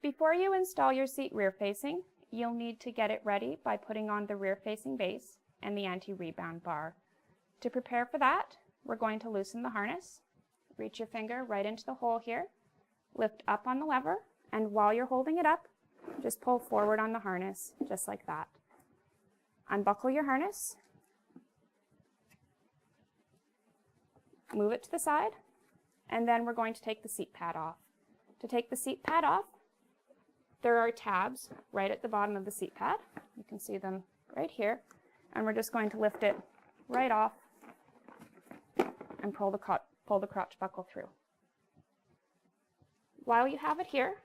Before you install your seat rear facing, you'll need to get it ready by putting on the rear facing base and the anti-rebound bar. To prepare for that, we're going to loosen the harness. Reach your finger right into the hole here, lift up on the lever, and while you're holding it up, just pull forward on the harness, just like that. Unbuckle your harness, move it to the side, and then we're going to take the seat pad off. To take the seat pad off, there are tabs right at the bottom of the seat pad. You can see them right here, and we're just going to lift it right off and pull the crotch buckle through. While you have it here,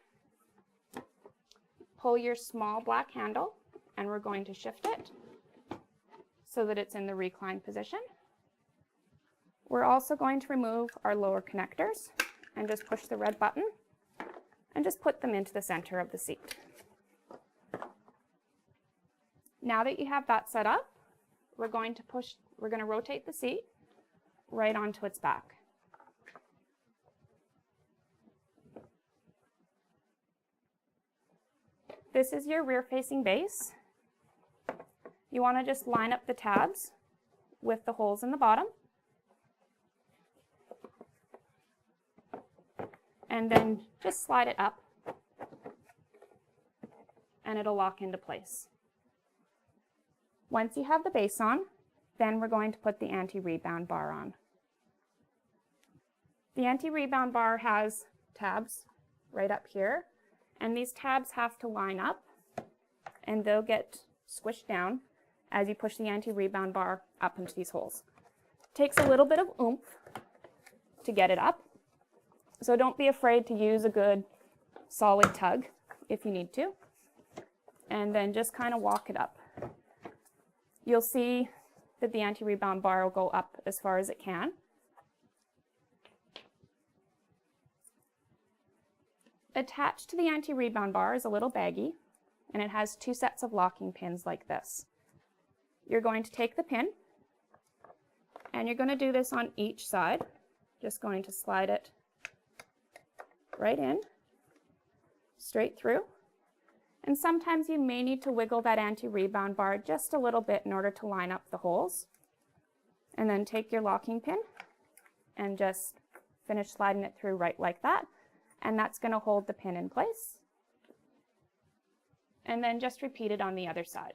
pull your small black handle, and we're going to shift it so that it's in the recline position. We're also going to remove our lower connectors and just push the red button and just put them into the center of the seat. Now that you have that set up, we're going to rotate the seat right onto its back. This is your rear-facing base. You want to just line up the tabs with the holes in the bottom, and then just slide it up, and it'll lock into place. Once you have the base on, then we're going to put the anti-rebound bar on. The anti-rebound bar has tabs right up here, and these tabs have to line up, and they'll get squished down as you push the anti-rebound bar up into these holes. It takes a little bit of oomph to get it up, so don't be afraid to use a good solid tug if you need to, and then just kind of walk it up. You'll see that the anti-rebound bar will go up as far as it can. Attached to the anti-rebound bar is a little baggie, and it has 2 sets of locking pins like this. You're going to take the pin, and you're going to do this on each side. Just going to slide it right in, straight through. And sometimes you may need to wiggle that anti-rebound bar just a little bit in order to line up the holes. And then take your locking pin and just finish sliding it through right like that. And that's going to hold the pin in place. And then just repeat it on the other side.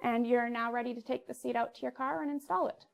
And you're now ready to take the seat out to your car and install it.